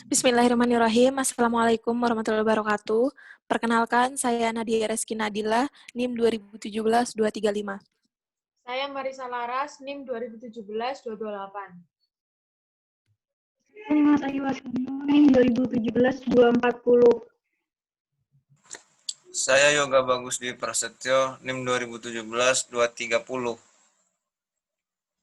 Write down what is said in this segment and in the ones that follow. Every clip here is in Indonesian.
Bismillahirrahmanirrahim. Assalamualaikum warahmatullahi wabarakatuh. Perkenalkan, saya Nadia Reski Nadila, NIM 2017-235. Saya Marisa Laras, NIM 2017-228. Saya Mas Ayu Wasmino, NIM 2017-240. Saya Yoga Bagus Dwi Prasetyo, NIM 2017-230.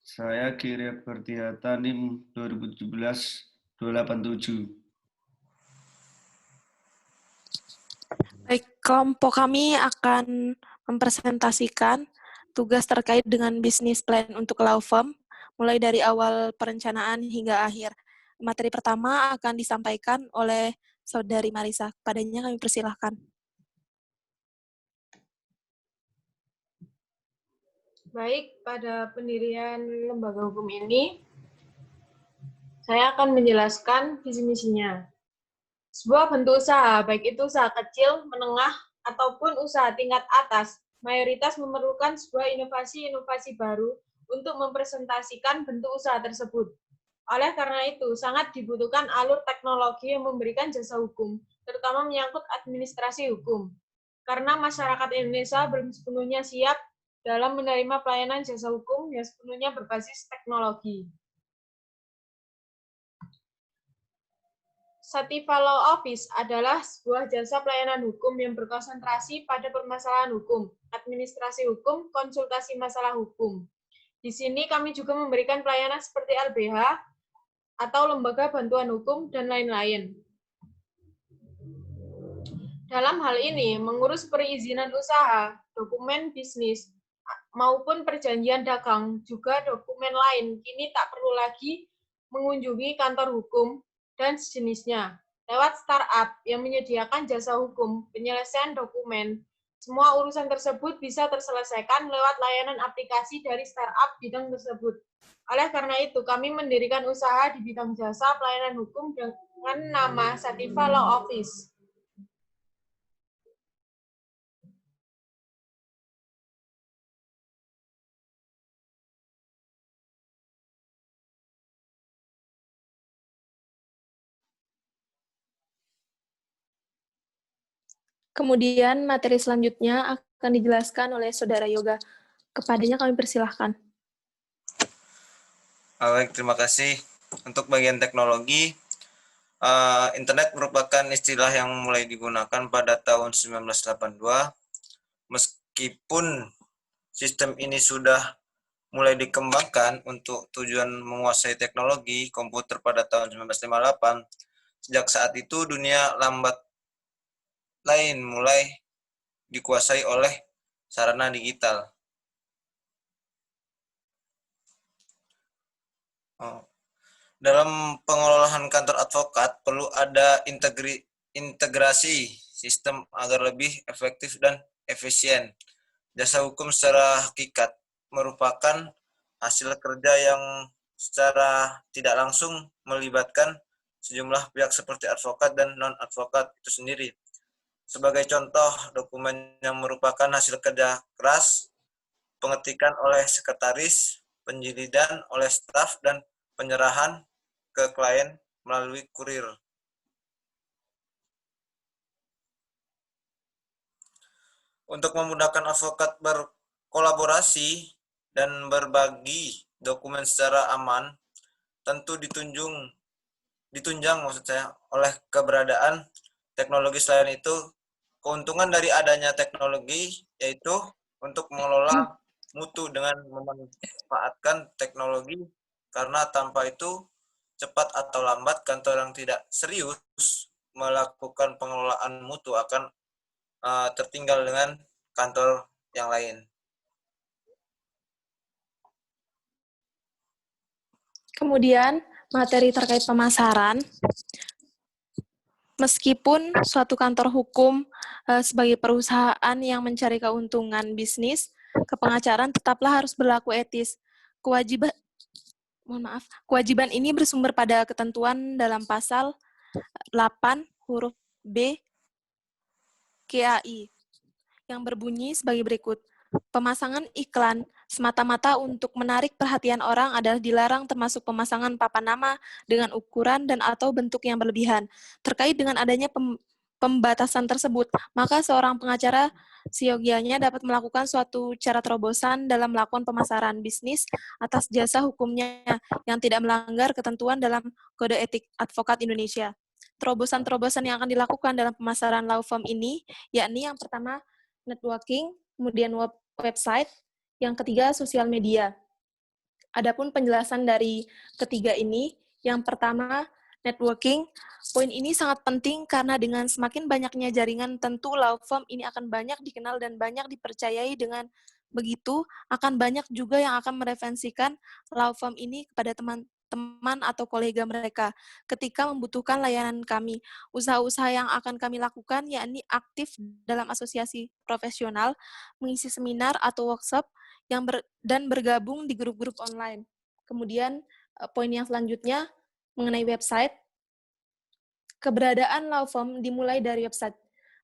Saya Kiri Bertiata, NIM 2017-287. Baik, kelompok kami akan mempresentasikan tugas terkait dengan bisnis plan untuk law firm, mulai dari awal perencanaan hingga akhir. Materi pertama akan disampaikan oleh Saudari Marisa. Padanya kami persilahkan. Baik, pada pendirian lembaga hukum ini, saya akan menjelaskan visi-misinya. Sebuah bentuk usaha, baik itu usaha kecil, menengah, ataupun usaha tingkat atas, mayoritas memerlukan sebuah inovasi-inovasi baru untuk mempresentasikan bentuk usaha tersebut. Oleh karena itu, sangat dibutuhkan alur teknologi yang memberikan jasa hukum, terutama menyangkut administrasi hukum. Karena masyarakat Indonesia belum sepenuhnya siap dalam menerima pelayanan jasa hukum yang sepenuhnya berbasis teknologi. Sativa Law Office adalah sebuah jasa pelayanan hukum yang berkonsentrasi pada permasalahan hukum, administrasi hukum, konsultasi masalah hukum. Di sini kami juga memberikan pelayanan seperti LBH atau lembaga bantuan hukum dan lain-lain. Dalam hal ini, mengurus perizinan usaha, dokumen bisnis, maupun perjanjian dagang, juga dokumen lain, kini tak perlu lagi mengunjungi kantor hukum dan sejenisnya. Lewat startup yang menyediakan jasa hukum, penyelesaian dokumen, semua urusan tersebut bisa terselesaikan lewat layanan aplikasi dari startup bidang tersebut. Oleh karena itu, kami mendirikan usaha di bidang jasa pelayanan hukum dengan nama Sativa Law Office. Kemudian materi selanjutnya akan dijelaskan oleh Saudara Yoga. Kepadanya kami persilahkan. Baik, terima kasih. Untuk bagian teknologi, internet merupakan istilah yang mulai digunakan pada tahun 1982. Meskipun sistem ini sudah mulai dikembangkan untuk tujuan menguasai teknologi komputer pada tahun 1958, sejak saat itu dunia lambat lain mulai dikuasai oleh sarana digital. Dalam pengelolaan kantor advokat perlu ada integrasi sistem agar lebih efektif dan efisien. Jasa hukum secara hakikat merupakan hasil kerja yang secara tidak langsung melibatkan sejumlah pihak seperti advokat dan non-advokat itu sendiri. Sebagai contoh, dokumen yang merupakan hasil kerja keras, pengetikan oleh sekretaris, penjilidan oleh staf, dan penyerahan ke klien melalui kurir. Untuk memudahkan advokat berkolaborasi dan berbagi dokumen secara aman, tentu ditunjang oleh keberadaan teknologi. Selain itu, keuntungan dari adanya teknologi yaitu untuk mengelola mutu dengan memanfaatkan teknologi, karena tanpa itu cepat atau lambat kantor yang tidak serius melakukan pengelolaan mutu akan tertinggal dengan kantor yang lain. Kemudian materi terkait pemasaran. Meskipun suatu kantor hukum sebagai perusahaan yang mencari keuntungan bisnis, kepengacaran tetaplah harus berlaku etis. Kewajiban ini bersumber pada ketentuan dalam pasal 8 huruf B KAI yang berbunyi sebagai berikut. Pemasangan iklan semata-mata untuk menarik perhatian orang adalah dilarang, termasuk pemasangan papan nama dengan ukuran dan atau bentuk yang berlebihan. Terkait dengan adanya pembatasan tersebut, maka seorang pengacara seyogianya dapat melakukan suatu cara terobosan dalam melakukan pemasaran bisnis atas jasa hukumnya yang tidak melanggar ketentuan dalam Kode Etik Advokat Indonesia. Terobosan-terobosan yang akan dilakukan dalam pemasaran law firm ini, yakni yang pertama, networking, kemudian website, yang ketiga, sosial media. Adapun penjelasan dari ketiga ini, yang pertama, networking. Poin ini sangat penting karena dengan semakin banyaknya jaringan, tentu law firm ini akan banyak dikenal dan banyak dipercayai. Dengan begitu, akan banyak juga yang akan mereferensikan law firm ini kepada teman-teman atau kolega mereka ketika membutuhkan layanan kami. Usaha-usaha yang akan kami lakukan yakni aktif dalam asosiasi profesional, mengisi seminar atau workshop, dan bergabung di grup-grup online. Kemudian poin yang selanjutnya mengenai website. Keberadaan law firm dimulai dari website.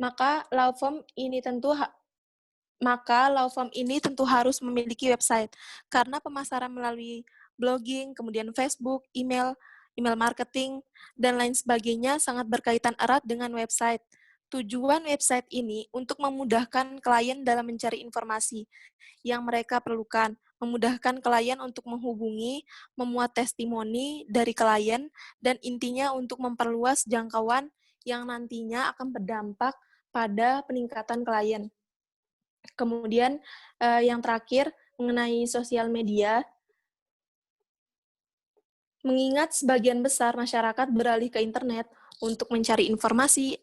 Maka law firm ini tentu harus memiliki website karena pemasaran melalui blogging, kemudian Facebook, email marketing, dan lain sebagainya sangat berkaitan erat dengan website. Tujuan website ini untuk memudahkan klien dalam mencari informasi yang mereka perlukan, memudahkan klien untuk menghubungi, memuat testimoni dari klien, dan intinya untuk memperluas jangkauan yang nantinya akan berdampak pada peningkatan klien. Kemudian yang terakhir mengenai sosial media, mengingat sebagian besar masyarakat beralih ke internet untuk mencari informasi,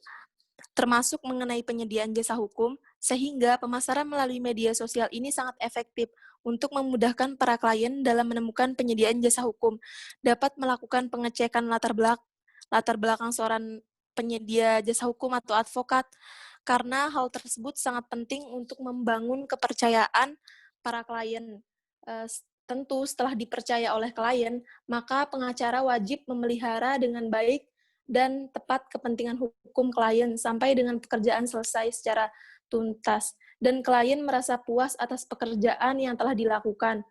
termasuk mengenai penyediaan jasa hukum, sehingga pemasaran melalui media sosial ini sangat efektif untuk memudahkan para klien dalam menemukan penyediaan jasa hukum, dapat melakukan pengecekan latar belakang seorang penyedia jasa hukum atau advokat, karena hal tersebut sangat penting untuk membangun kepercayaan para klien. Tentu setelah dipercaya oleh klien, maka pengacara wajib memelihara dengan baik dan tepat kepentingan hukum klien sampai dengan pekerjaan selesai secara tuntas dan klien merasa puas atas pekerjaan yang telah dilakukan.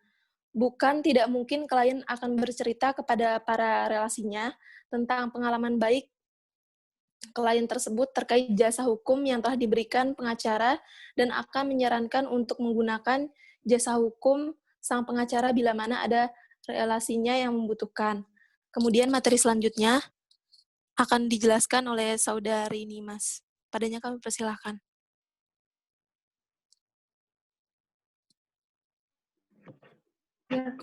Bukan tidak mungkin klien akan bercerita kepada para relasinya tentang pengalaman baik klien tersebut terkait jasa hukum yang telah diberikan pengacara dan akan menyarankan untuk menggunakan jasa hukum sang pengacara bila mana ada relasinya yang membutuhkan. Kemudian materi selanjutnya akan dijelaskan oleh saudari Nimas. Padanya kami persilahkan. Ya.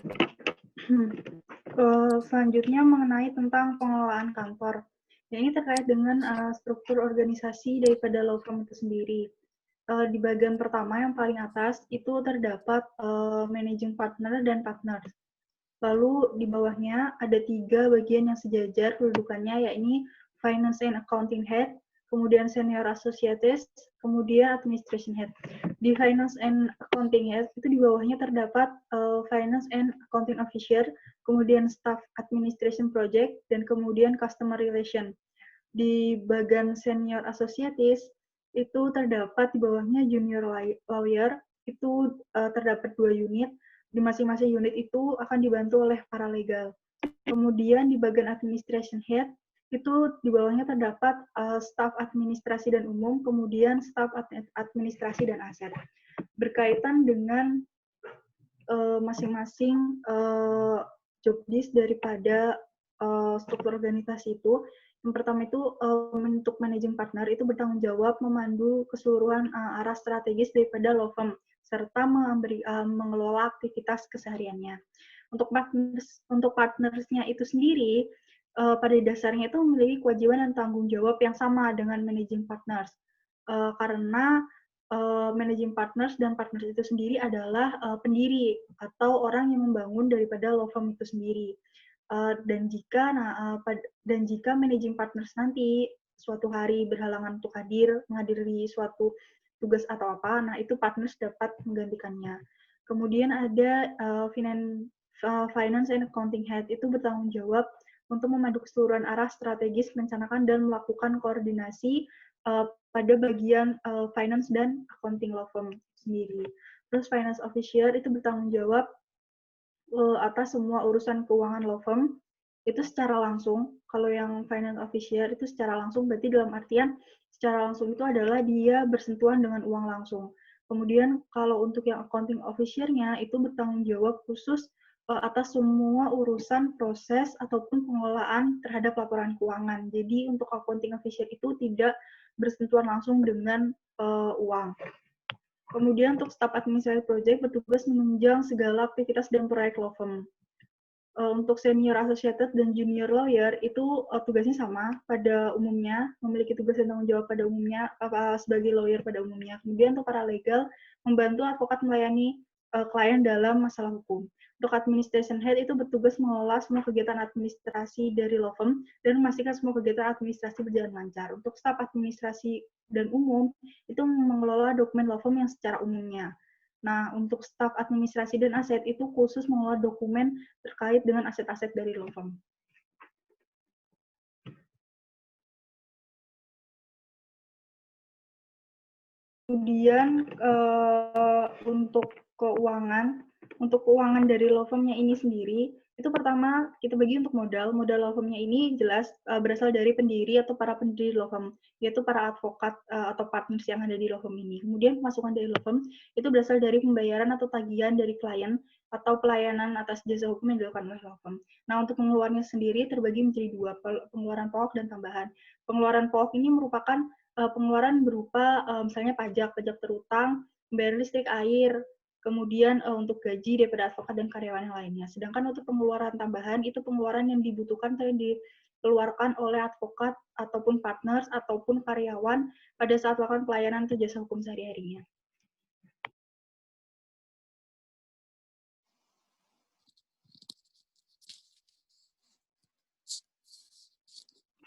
Selanjutnya mengenai tentang pengelolaan kantor. Ya, ini terkait dengan struktur organisasi daripada law firm itu sendiri. Di bagian pertama yang paling atas itu terdapat managing partner dan partners. Lalu di bawahnya ada 3 bagian yang sejajar kedudukannya, yakni Finance and Accounting Head, kemudian Senior Associates, kemudian Administration Head. Di Finance and Accounting Head itu di bawahnya terdapat Finance and Accounting Officer, kemudian Staff Administration Project, dan kemudian Customer Relation. Di bagian Senior Associates itu terdapat di bawahnya Junior Lawyer, itu terdapat 2 unit. Di masing-masing unit itu akan dibantu oleh paralegal. Kemudian di bagian administration head, itu di bawahnya terdapat staf administrasi dan umum, kemudian staf administrasi dan aset. Berkaitan dengan masing-masing job desk daripada struktur organisasi itu, yang pertama itu untuk managing partner itu bertanggung jawab memandu keseluruhan arah strategis daripada law firm, serta mengelola aktivitas kesehariannya. Untuk partnersnya itu sendiri, pada dasarnya itu memiliki kewajiban dan tanggung jawab yang sama dengan managing partners. Karena managing partners dan partners itu sendiri adalah pendiri atau orang yang membangun daripada law firm itu sendiri. Dan jika managing partners nanti suatu hari berhalangan untuk menghadiri suatu tugas atau apa, nah itu partners dapat menggantikannya. Kemudian ada Finance and Accounting Head, itu bertanggung jawab untuk memandu keseluruhan arah strategis, merencanakan dan melakukan koordinasi pada bagian finance dan accounting law firm sendiri. Terus finance officer itu bertanggung jawab atas semua urusan keuangan law firm itu secara langsung. Kalau yang finance officer itu secara langsung berarti dalam artian secara langsung itu adalah dia bersentuhan dengan uang langsung. Kemudian kalau untuk yang accounting officer-nya itu bertanggung jawab khusus atas semua urusan proses ataupun pengelolaan terhadap laporan keuangan. Jadi untuk accounting officer itu tidak bersentuhan langsung dengan uang. Kemudian untuk staf administrasi project bertugas menunjang segala aktivitas dan proyek law firm. Untuk senior associated dan junior lawyer itu tugasnya sama pada umumnya, memiliki tugas dan tanggung jawab pada umumnya sebagai lawyer pada umumnya. Kemudian untuk para legal membantu advokat melayani klien dalam masalah hukum. Untuk administration head itu bertugas mengelola semua kegiatan administrasi dari law firm dan memastikan semua kegiatan administrasi berjalan lancar. Untuk staf administrasi dan umum itu mengelola dokumen law firm yang secara umumnya. Nah, untuk staf administrasi dan aset itu khusus mengelola dokumen terkait dengan aset-aset dari law firm. Kemudian untuk keuangan dari law firm-nya ini sendiri, itu pertama kita bagi untuk modal. Modal law firm-nya ini jelas berasal dari pendiri atau para pendiri law firm, yaitu para advokat atau partners yang ada di law firm ini. Kemudian pemasukan dari law firm itu berasal dari pembayaran atau tagihan dari klien atau pelayanan atas jasa hukum yang dilakukan oleh law firm. Nah, untuk pengeluarannya sendiri terbagi menjadi dua, pengeluaran pokok dan tambahan. Pengeluaran pokok ini merupakan pengeluaran berupa misalnya pajak terutang, bayar listrik, air, kemudian untuk gaji daripada advokat dan karyawan yang lainnya. Sedangkan untuk pengeluaran tambahan itu pengeluaran yang dibutuhkan atau yang dikeluarkan oleh advokat ataupun partners ataupun karyawan pada saat melakukan pelayanan atau jasa hukum sehari-harinya.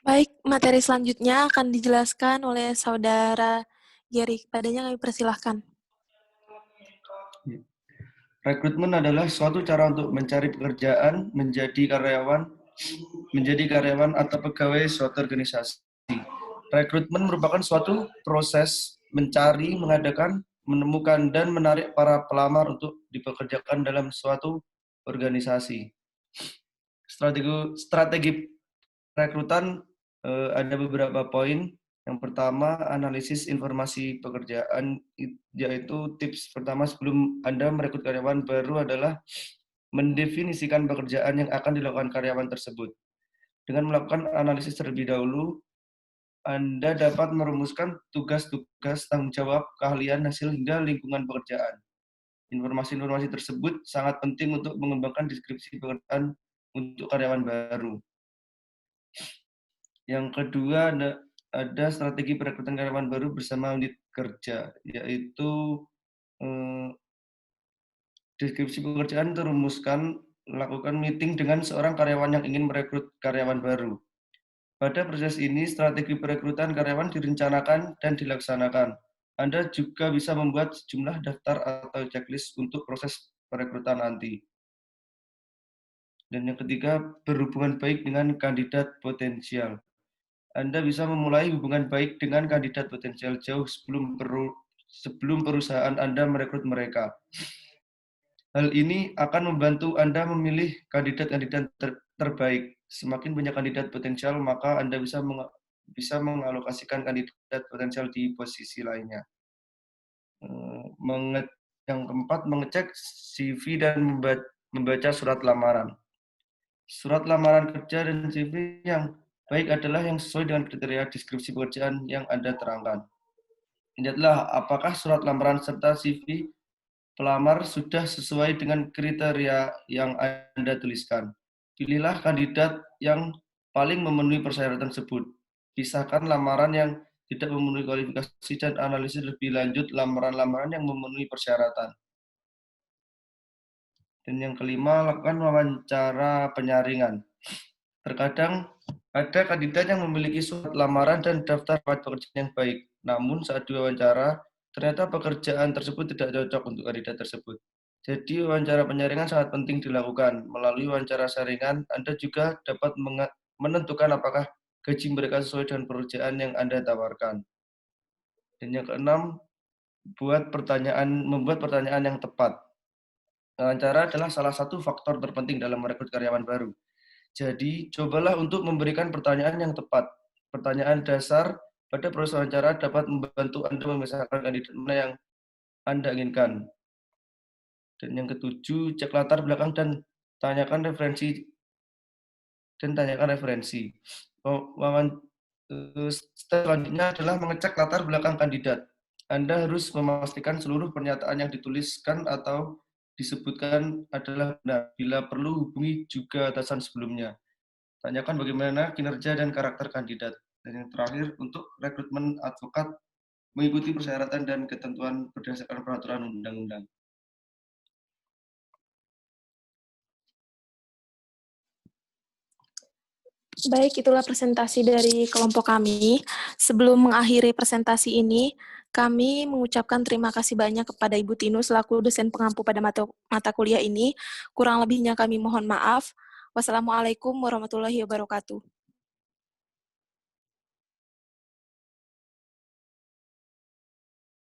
Baik, materi selanjutnya akan dijelaskan oleh Saudara Gary. Padanya kami persilahkan. Rekrutmen adalah suatu cara untuk mencari pekerjaan, menjadi karyawan atau pegawai suatu organisasi. Rekrutmen merupakan suatu proses mencari, mengadakan, menemukan, dan menarik para pelamar untuk dipekerjakan dalam suatu organisasi. Strategi rekrutan ada beberapa poin. Yang pertama, analisis informasi pekerjaan, yaitu tips pertama sebelum Anda merekrut karyawan baru adalah mendefinisikan pekerjaan yang akan dilakukan karyawan tersebut. Dengan melakukan analisis terlebih dahulu, Anda dapat merumuskan tugas-tugas, tanggung jawab, keahlian, hasil, hingga lingkungan pekerjaan. Informasi-informasi tersebut sangat penting untuk mengembangkan deskripsi pekerjaan untuk karyawan baru. Yang kedua, ada strategi perekrutan karyawan baru bersama unit kerja, yaitu deskripsi pekerjaan terumuskan, lakukan meeting dengan seorang karyawan yang ingin merekrut karyawan baru. Pada proses ini, strategi perekrutan karyawan direncanakan dan dilaksanakan. Anda juga bisa membuat sejumlah daftar atau checklist untuk proses perekrutan nanti. Dan yang ketiga, berhubungan baik dengan kandidat potensial. Anda bisa memulai hubungan baik dengan kandidat potensial jauh sebelum perusahaan Anda merekrut mereka. Hal ini akan membantu Anda memilih kandidat-kandidat terbaik. Semakin banyak kandidat potensial, maka Anda bisa mengalokasikan kandidat potensial di posisi lainnya. Yang keempat, mengecek CV dan membaca surat lamaran. Surat lamaran kerja dan CV yang baik adalah yang sesuai dengan kriteria deskripsi pekerjaan yang Anda terangkan. Lihatlah apakah surat lamaran serta CV pelamar sudah sesuai dengan kriteria yang Anda tuliskan. Pilihlah kandidat yang paling memenuhi persyaratan tersebut. Pisahkan lamaran yang tidak memenuhi kualifikasi dan analisis lebih lanjut lamaran-lamaran yang memenuhi persyaratan. Dan yang kelima, lakukan wawancara penyaringan. Terkadang ada kandidat yang memiliki surat lamaran dan daftar pekerjaan yang baik. Namun saat diwawancara, ternyata pekerjaan tersebut tidak cocok untuk kandidat tersebut. Jadi wawancara penyaringan sangat penting dilakukan. Melalui wawancara saringan, Anda juga dapat menentukan apakah gaji mereka sesuai dengan pekerjaan yang Anda tawarkan. Dan yang keenam, membuat pertanyaan yang tepat. Wawancara adalah salah satu faktor terpenting dalam merekrut karyawan baru. Jadi, cobalah untuk memberikan pertanyaan yang tepat. Pertanyaan dasar pada proses wawancara dapat membantu Anda memisahkan kandidat mana yang Anda inginkan. Dan yang ketujuh, cek latar belakang dan tanyakan referensi. Step selanjutnya adalah mengecek latar belakang kandidat. Anda harus memastikan seluruh pernyataan yang dituliskan atau disebutkan adalah benar. Bila perlu, hubungi juga atasan sebelumnya. Tanyakan bagaimana kinerja dan karakter kandidat. Dan yang terakhir, untuk rekrutmen advokat, mengikuti persyaratan dan ketentuan berdasarkan peraturan undang-undang. Baik, itulah presentasi dari kelompok kami. Sebelum mengakhiri presentasi ini, kami mengucapkan terima kasih banyak kepada Ibu Tinu selaku dosen pengampu pada mata kuliah ini. Kurang lebihnya kami mohon maaf. Wassalamualaikum warahmatullahi wabarakatuh.